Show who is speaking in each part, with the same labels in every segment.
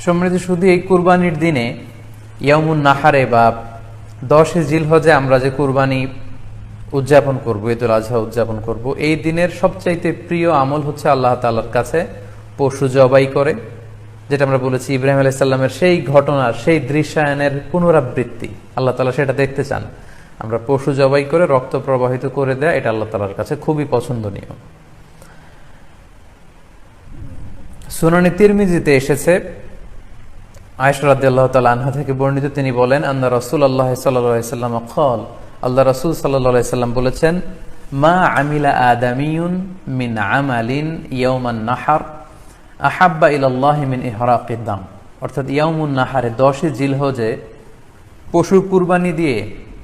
Speaker 1: সম্মানিত, শুধু এই কুরবানির দিনে ইয়াউমুন নাহারে বা 10 জিলহজে আমরা যে কুরবানি উদযাপন করব, ঈদুল আজহা উদযাপন করব, এই দিনের সবচাইতে প্রিয় আমল হচ্ছে আল্লাহ তাআলার কাছে পশু জবাই করে, যেটা আমরা বলেছি ইব্রাহিম আলাইহিস সালামের সেই ঘটনার, সেই দৃশ্যায়নের পুনরাবৃত্তি। আল্লাহ তাআলা সেটা দেখতে চান। আমরা পশু জবাই করে রক্ত প্রবাহিত করে দেয়া, এটা আল্লাহ তাআলার কাছে খুবই পছন্দনীয়। সুনানে তিরমিজিতে এসেছে, আয়েশা রাদিয়াল্লাহু তাআলা আনহা থেকে বর্ণিত, তিনি বলেন, আন্না রাসূলুল্লাহ সাল্লাল্লাহু আলাইহি ওয়াসাল্লাম ক্বাল, আল্লাহ রাসূল সাল্লাল্লাহু আলাইহি ওয়াসাল্লাম বলেছেন, মা আমিলা আদামিয়ুন মিন আমালিন ইয়াউমান নাহার আহাব্বা ইলাল্লাহি মিন ইহরাকিদ দাম। অর্থাৎ ইয়াউমুন নাহারে 10 জিলহজে পশু কুরবানি দিয়ে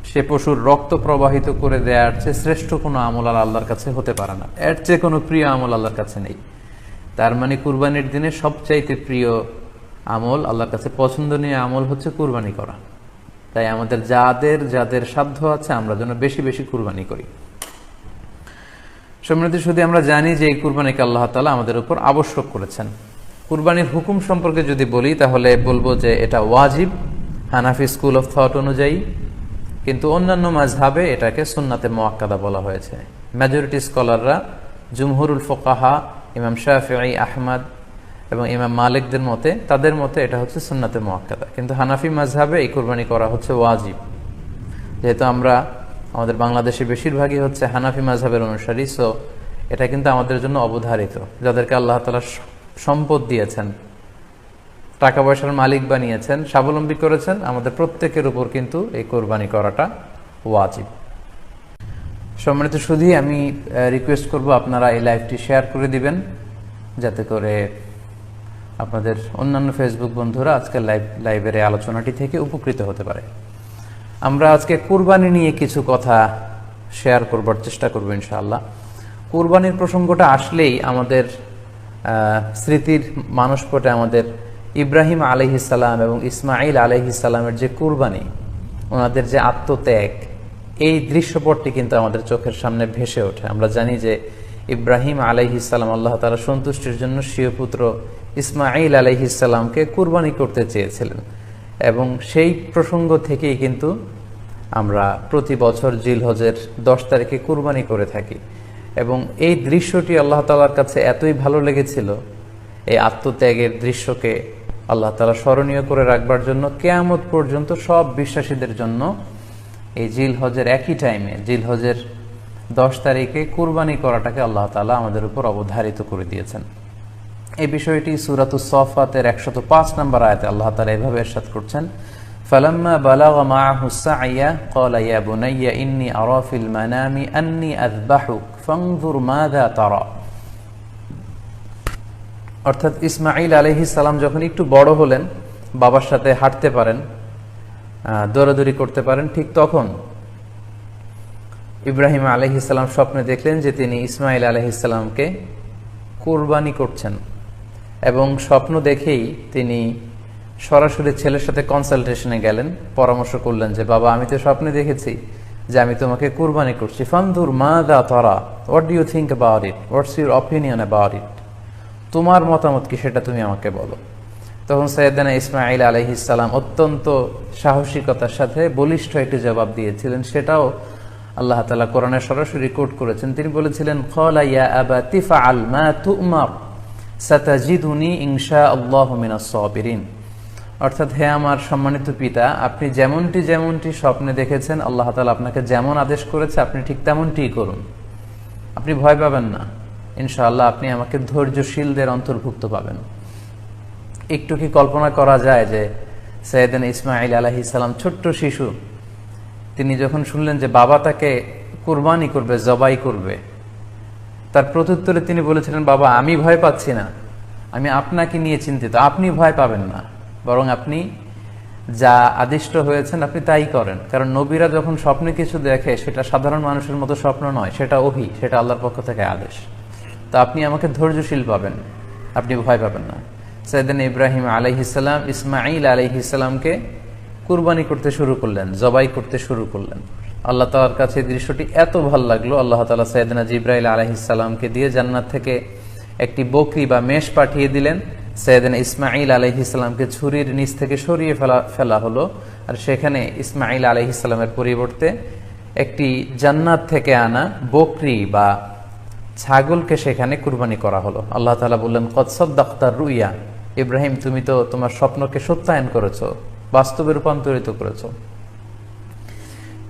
Speaker 1: সে পশুর রক্ত প্রবাহিত করে দেওয়ার চেয়ে শ্রেষ্ঠ কোনো আমল আর আল্লাহর কাছে হতে পারে না। এর চেয়ে কোনো প্রিয় আমল আল্লাহর কাছে নেই। তার মানে কুরবানির দিনে সবচাইতে প্রিয় আমল, আল্লাহর কাছে পছন্দনীয় আমল হচ্ছে কুরবানি করা। তাই আমাদের যাদের সাধ্য আছে আমরা যেন বেশি বেশি কুরবানি করি। সম্মানিত, শুধু আমরা জানি যে এই কুরবানিকে আল্লাহ তাআলা আমাদের উপর আবশ্যক করেছেন। কুরবানির হুকুম সম্পর্কে যদি বলি তাহলে বলবো যে এটা ওয়াজিব হানাফি স্কুল অফ থট অনুযায়ী, কিন্তু অন্যান্য মাযহাবে এটাকে সুন্নাতে মুআক্কাদা বলা হয়েছে। মেজরিটি স্কলাররা, জুমহুরুল ফুকাহা, ইমাম শাফিঈ, আহমদ এবং ইমাম মালিকদের মতে, তাদের মতে এটা হচ্ছে সুন্নাতে মুআক্কাদা। কিন্তু হানাফি মাযহাবে এই কুরবানি করা হচ্ছে ওয়াজিব। যেহেতু আমরা আমাদের বাংলাদেশে বেশিরভাগই হচ্ছে হানাফি মাযহাবের অনুসারী, সো এটা কিন্তু আমাদের জন্য অবধারিত। যাদেরকে আল্লাহ তাআলা সম্পদ দিয়েছেন, টাকা পয়সার মালিক বানিয়েছেন, স্বাবলম্বী করেছেন, আমাদের প্রত্যেকের উপর কিন্তু এই কোরবানি করাটা ওয়াজিব। সম্মানিত, শুধুই আমি রিকোয়েস্ট করব আপনারা এই লাইভটি শেয়ার করে দিবেন, যাতে করে আপনাদের অন্যান্য ফেসবুক বন্ধুরা আজকের লাইভের এই আলোচনাটি থেকে উপকৃত হতে পারে। আমরা আজকে কুরবানি নিয়ে কিছু কথা শেয়ার করবার চেষ্টা করব ইনশাআল্লাহ। কুরবানির প্রসঙ্গটা আসলেই আমাদের স্মৃতির মানসপটে আমাদের ইব্রাহিম আলাইহিস সালাম এবং ইসমাঈল আলাইহিস সালামের যে কুরবানি, ওনাদের যে আত্মত্যাগ, এই দৃশ্যপটটি কিন্তু আমাদের চোখের সামনে ভেসে ওঠে। আমরা জানি যে ইব্রাহিম আলাইহিস সালাম আল্লাহ তাআলা সন্তুষ্টির জন্য স্বীয় পুত্র ইসমাঈল আলাইহিস সালামকে কুরবানি করতে চেয়েছিলেন, এবং সেই প্রসঙ্গ থেকেই কিন্তু আমরা প্রতি বছর জিলহজের 10 তারিখে কুরবানি করে থাকি। এবং এই দৃশ্যটি আল্লাহ তাআলার কাছে এতই ভালো লেগেছিল, এই আত্মত্যাগের দৃশ্যকে আল্লাহ তাআলা স্মরণীয় করে রাখবার জন্য কিয়ামত পর্যন্ত সব বিশ্বাসীদের জন্য এই জিলহজের একই টাইমে, জিলহজের 10 তারিখে কুরবানি করাটাকে আল্লাহ তাআলা আমাদের উপর অবধারিত করে দিয়েছেন। এই বিষয়টি সূরাতুস সাফাতের 105 নম্বর আয়াতে আল্লাহ তাআলা এভাবে ইরশাদ করছেন, ফালাম্মা বালাগা মাআহুস সা'য়া ক্বালা ইয়া বুনাইয়া ইন্নী আরা ফিল মানামি আন্নী আযবাহুক ফানজুর মাযা তারা। অর্থাৎ ইসমাঈল আলাইহিস সালাম যখন একটু বড় হলেন, বাবার সাথে হাঁটতে পারেন, দৌড়াদৌড়ি করতে পারেন, ঠিক তখন ইব্রাহিম আলাইহিস সালাম স্বপ্নে দেখলেন যে তিনি ইসমাঈল আলাইহিস সালামকে কুরবানি করছেন, এবং স্বপ্ন দেখেই তিনি সরাসরি ছেলের সাথে কনসালটেশনে গেলেন, পরামর্শ করলেন যে বাবা, আমি তো স্বপ্নে দেখেছি যে আমি তোমাকে কুরবানি করছি, ফানজুর মাযা তারা, what do you think about it, what's your opinion about it, তোমার মতামত কি সেটা তুমি আমাকে বলো। তখন সাইয়েদনা ইসমাঈল আলাইহিস সালাম অত্যন্ত সাহসিকতার সাথে বলিষ্ঠ একটি জবাব দিয়েছিলেন, সেটাও আল্লাহ তাআলা কোরআনে সরাসরি কোট করেছেন। তিনি বলেছিলেন, ক্বালা ইয়া আবাতি ফাআল মা তু'মার সাতাজিদুনি ইনশাআল্লাহু মিনাস সাবিরিন। অর্থাৎ, হে আমার সম্মানিত পিতা, আপনি যেমনটি স্বপ্নে দেখেছেন, আল্লাহ তাআলা আপনাকে যেমন আদেশ করেছে আপনি ঠিক তেমনটিই করুন। আপনি ভয় পাবেন না, ইনশাআল্লাহ আপনি আমাকে ধৈর্যশীলদের অন্তর্ভুক্ত পাবেন। একটু কি কল্পনা করা যায় যে সাইয়েদনা ইসমাঈল আলাইহিস সালাম ছোট্ট শিশু, তিনি যখন শুনলেন যে বাবা তাকে কুরবানি করবে, জবাই করবে, তার প্রত্যুত্তরে তিনি বলেছিলেন, বাবা, আমি ভয় পাচ্ছি না, আমি আপনাকে নিয়ে চিন্তিত, আপনি ভয় পাবেন না, বরং আপনি যা আদিষ্ট হয়েছেন আপনি তাই করেন। কারণ নবীরা যখন স্বপ্নে কিছু দেখে, সেটা সাধারণ মানুষের মতো স্বপ্ন নয়, সেটা ওহী, সেটা আল্লাহর পক্ষ থেকে আদেশ। তো আপনি আমাকে ধৈর্যশীল পাবেন, আপনি ভয় পাবেন না। সাইয়েদনা ইব্রাহিম আলাইহিস সালাম ইসমাঈল আলাইহিস সালামকে কুরবানি করতে শুরু করলেন, জবাই করতে শুরু করলেন। আল্লাহ তাআলার কাছে দৃশ্যটি এত ভালো লাগলো, আল্লাহ তাআলা সাইয়েদনা জিবরাইল আলাইহিস সালামকে দিয়ে জান্নাত থেকে একটি বকরি বা মেষ পাঠিয়ে দিলেন, সাইয়েদনা ইসমাঈল আলাইহিস সালামকে ছুরির নিচ থেকে সরিয়ে ফেলা হলো, আর সেখানে ইসমাঈল আলাইহিস সালামের পরিবর্তে একটি জান্নাত থেকে আনা বকরি বা ছাগলকে সেখানে কুরবানি করা হলো। আল্লাহ তাআলা বললেন, কদ সাদ্দাকতার রুইয়া, ইব্রাহিম তুমি তো তোমার স্বপ্নকে সত্যায়ন করেছো, বাস্তবে রূপান্তরিত করেছো,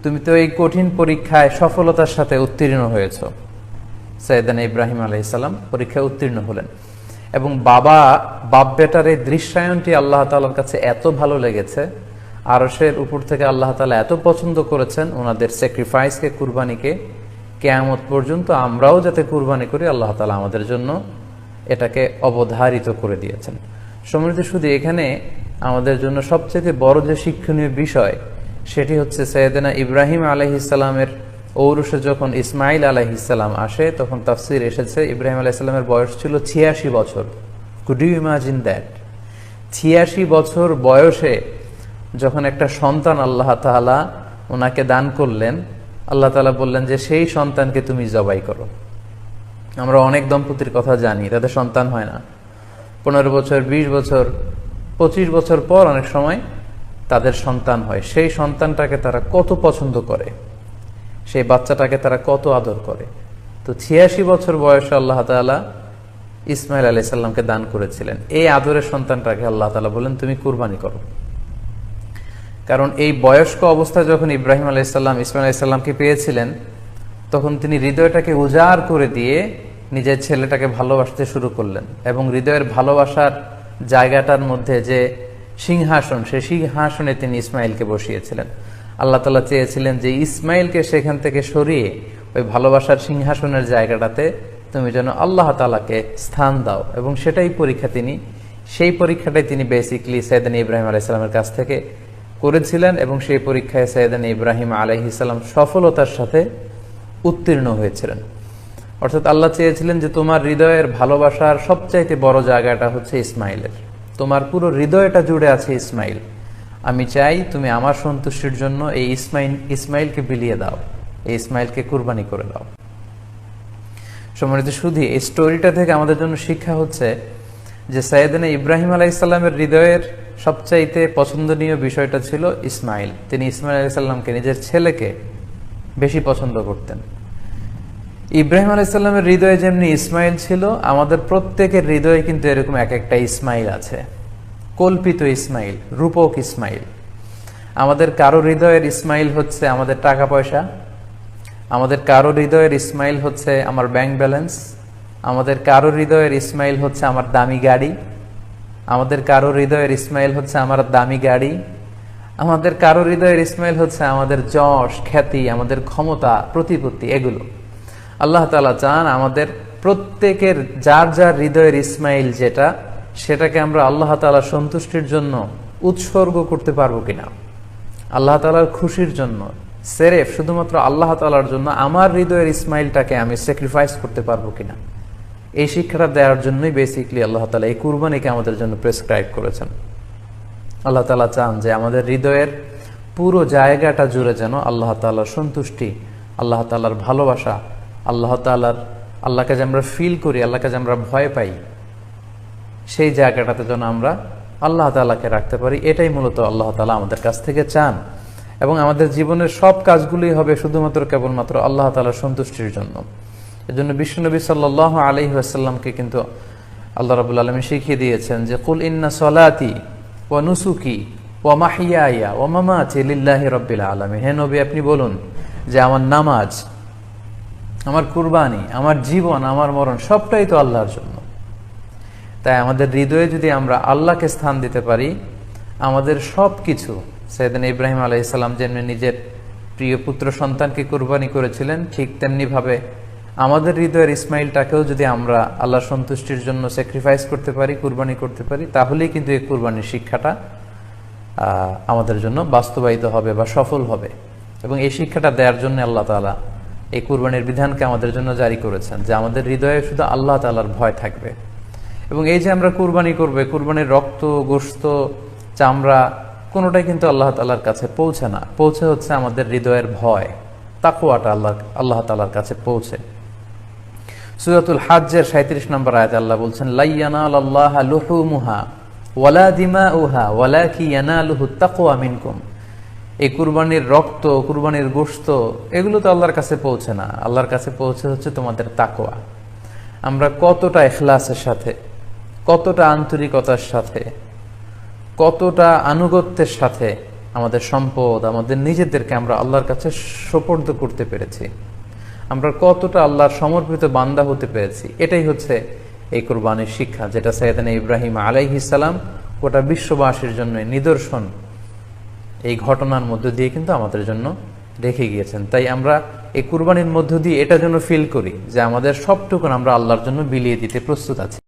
Speaker 1: তুমি তো এই কঠিন পরীক্ষায় সফলতার সাথে উত্তীর্ণ হয়েছো। সাইয়েদনা ইব্রাহিম আলাইহিস সালাম পরীক্ষায় উত্তীর্ণ হলেন এবং বাপ বেটার এই দৃশ্যায়নটি আল্লাহ তাআলার কাছে এত ভালো লেগেছে, আরশের উপর থেকে আল্লাহ তাআলা এত পছন্দ করেছেন ওনাদের স্যাক্রিফাইসকে, কুরবানিকে, কিয়ামত পর্যন্ত আমরাও যাতে কুরবানি করি আল্লাহ তাআলা আমাদের জন্য এটাকে অবধারিত করে দিয়েছেন। সম্মানিত শুধু এখানে আমাদের জন্য সবচেয়ে বড় যে শিক্ষণীয় বিষয় সেটি হচ্ছে সাইয়েদনা ইব্রাহিম আলাইহিস সালামের ঔরসে যখন ইসমাঈল আলাইহিস সালাম আসে তখন তাফসীর এসেছে ইব্রাহিম আলাইহিস সালামের বয়স ছিল 86 বছর। Could you imagine that? 86 বছর বয়সে যখন একটা সন্তান আল্লাহ তাআলা ওনাকে দান করলেন, আল্লাহ তাআলা বললেন যে সেই সন্তানকে তুমি জবাই করো। আমরা অনেক দম্পতির কথা জানি, তাদের সন্তান হয় না, 15 বছর, 20 বছর, 25 বছর পর অনেক সময় তাদের সন্তান হয়। সেই সন্তানটাকে তারা কত পছন্দ করে, সেই বাচ্চাটাকে তারা কত আদর করে। তো 86 বছর বয়সে আল্লাহ তাআলা ইসমাঈল আলাইহিস সালামকে দান করেছিলেন। এই আদরের সন্তানটাকে আল্লাহ তাআলা বলেন তুমি কুরবানি করো। কারণ এই বয়স্ক অবস্থায় যখন ইব্রাহিম আলাইহিস সালাম ইসমাঈল আলাইহিস সালামকে পেয়েছিলেন তখন তিনি হৃদয়টাকে উজাড় করে দিয়ে নিজের ছেলেটাকে ভালোবাসতে শুরু করলেন এবং হৃদয়ের ভালোবাসার জায়গাটার মধ্যে যে সিংহাসন, সেই সিংহাসনে তিনি ইসমাঈলকে বসিয়েছিলেন। আল্লাহ তাআলা চেয়েছিলেন যে ইসমাঈলকে সেখান থেকে সরিয়ে ওই ভালোবাসার সিংহাসনের জায়গাটাতে তুমি যেন আল্লাহ তাআলাকে স্থান দাও, এবং সেই পরীক্ষাটাই তিনি বেসিক্যালি সাইয়েদনা ইব্রাহিম আলাইহিস সালামের কাছ থেকে করেছিলেন এবং সেই পরীক্ষায় সাইয়েদনা ইব্রাহিম আলাইহিস সালাম সফলতার সাথে উত্তীর্ণ হয়েছিলেন। অর্থাৎ আল্লাহ চেয়েছিলেন যে তোমার হৃদয়ের ভালোবাসার সবচাইতে বড় জায়গাটা হচ্ছে ইসমাঈলের, তোমার পুরো হৃদয়টা জুড়ে আছে ইসমাঈল। আমি চাই তুমি আমার সন্তুষ্টির জন্য এই ইসমাঈলকে বিলিয়ে দাও, এই ইসমাঈলকে কুরবানি করে দাও। সম্মানিত শুধু এই স্টোরিটা থেকে আমাদের জন্য শিক্ষা হচ্ছে যে সাইয়েদনা ইব্রাহিম আলাইহিস সালামের হৃদয়ের সবচাইতে পছন্দনীয় বিষয়টা ছিল ইসমাঈল। তিনি ইসমাঈল আলাইহিস সালামকে, নিজের ছেলেকে বেশি পছন্দ করতেন। ইব্রাহিম আলাইহিস সালামের হৃদয়ে যেমনি ইসমাঈল ছিল, আমাদের প্রত্যেকের হৃদয়ে কিন্তু এরকম এক একটা ইসমাঈল আছে, কল্পিত ইসমাঈল, রূপক ইসমাঈল। আমাদের কারো হৃদয়ের ইসমাঈল হচ্ছে আমাদের টাকা পয়সা, আমাদের কারো হৃদয়ের ইসমাঈল হচ্ছে আমার ব্যাংক ব্যালেন্স, আমাদের কারো হৃদয়ের ইসমাঈল হচ্ছে আমার দামি গাড়ি, আমাদের কারো হৃদয়ের ইসমাঈল হচ্ছে আমার দামি গাড়ি, আমাদের কারো হৃদয়ের ইসমাঈল হচ্ছে আমাদের যশ, খ্যাতি, আমাদের ক্ষমতা, প্রতিপত্তি, এগুলো। আল্লাহ তাআলা চান আমাদের প্রত্যেকের যার যার হৃদয়ের ইসমাঈল যেটা, সেটাকে আমরা আল্লাহ তাআলার সন্তুষ্টির জন্য উৎসর্গ করতে পারবো কিনা, আল্লাহ তাআলার খুশির জন্য, সেরেফ শুধুমাত্র আল্লাহ তাআলার জন্য আমার হৃদয়ের ইসমাঈলটাকে আমি স্যাক্রিফাইস করতে পারবো কিনা, এই শিক্ষাটা দেওয়ার জন্যই বেসিক্যালি আল্লাহ তাআলা এই কুরবানিকে আমাদের জন্য প্রেসক্রাইব করেছেন। আল্লাহ তাআলা চান যে আমাদের হৃদয়ের পুরো জায়গাটা জুড়ে যেন আল্লাহ তাআলার সন্তুষ্টি, আল্লাহ তাআলার ভালোবাসা, আল্লাহকে যে আমরা ফিল করি, আল্লাহকে যে আমরা ভয় পাই, সেই জায়গাটাতে যেন আমরা আল্লাহ তাআলাকে রাখতে পারি। এটাই মূলত আল্লাহ তাআলা আমাদের কাছ থেকে চান, এবং আমাদের জীবনের সব কাজগুলি হবে শুধুমাত্র কেবলমাত্র আল্লাহ তাআলার সন্তুষ্টির জন্য। এজন্য বিশ্বনবী সাল্লাল্লাহু আলাইহি ওয়াসাল্লামকে কিন্তু আল্লাহ রাব্বুল আলামিন শিখিয়ে দিয়েছেন যে কুল ইন্না সলাতি ওয়া নুসুকি ওয়া মাহইয়ায়া ওয়া মামাতি লিল্লাহি রাব্বিল আলামিন। হে নবী, আপনি বলুন যে আমার নামাজ, আমার কুরবানি, আমার জীবন, আমার মরণ সবটাই তো আল্লাহর জন্য। তাই আমাদের হৃদয়ে যদি আমরা আল্লাহকে স্থান দিতে পারি, আমাদের সব কিছু, সাইয়েদনা ইব্রাহিম আলাইহিস সালাম যেমনি নিজের প্রিয় পুত্র সন্তানকে কুরবানি করেছিলেন, ঠিক তেমনি ভাবে আমাদের হৃদয়ের ইসমাঈলটাকেও যদি আমরা আল্লাহর সন্তুষ্টির জন্য স্যাক্রিফাইস করতে পারি, কুরবানি করতে পারি, তাহলেই কিন্তু এই কুরবানির শিক্ষাটা আমাদের জন্য বাস্তবায়িত হবে বা সফল হবে। এবং এই শিক্ষাটা দেওয়ার জন্য আল্লাহ তাআলা এই কুরবানির বিধানকে আমাদের জন্য জারি করেছেন, যে আমাদের হৃদয়ে শুধু আল্লাহ তাআলার ভয় থাকবে। এবং এই যে আমরা কুরবানি করবে, কুরবানির রক্ত, গোশত, চামড়া কোনোটাই কিন্তু আল্লাহ তাআলার কাছে পৌঁছে না, পৌঁছে হচ্ছে আমাদের হৃদয়ের ভয়, তাকওয়াটা আল্লাহ তাআলার কাছে পৌঁছে। সূরাতুল হাজ্জের 37 নম্বর আয়াতে আল্লাহ বলছেন, লা ইয়ানালাল্লাহা লুহুমুহা ওয়ালা দিমাউহা ওয়ালাকি ইয়ানালুহুত তাকওয়া মিনকুম। এই কুরবানির রক্ত, কুরবানির গোশত, এগুলো তো আল্লাহর কাছে পৌঁছে না। আল্লাহর কাছে পৌঁছে হচ্ছে তোমাদের তাকওয়া। আমরা কতটা ইখলাসের সাথে, কতটা আন্তরিকতার সাথে, কতটা আনুগত্যের সাথে আমাদের সম্পদ, আমাদের নিজেদেরকে আমরা আল্লাহর কাছে সোপর্দ করতে পেরেছি, আমরা কতটা আল্লাহর সমর্পিত বান্দা হতে পেরেছি, এটাই হচ্ছে এই কুরবানির শিক্ষা, যেটা সাইয়েদনা ইব্রাহিম আলাইহিস সালাম গোটা বিশ্ববাসীর জন্য নিদর্শন এই ঘটনার মধ্য দিয়ে কিন্তু আমাদের জন্য রেখে গিয়েছেন। তাই আমরা এই কুরবানির মধ্য দিয়ে এটা যেন ফিল করি যে আমাদের সবটুকুন আমরা আল্লাহর জন্য বিলিয়ে দিতে প্রস্তুত আছি।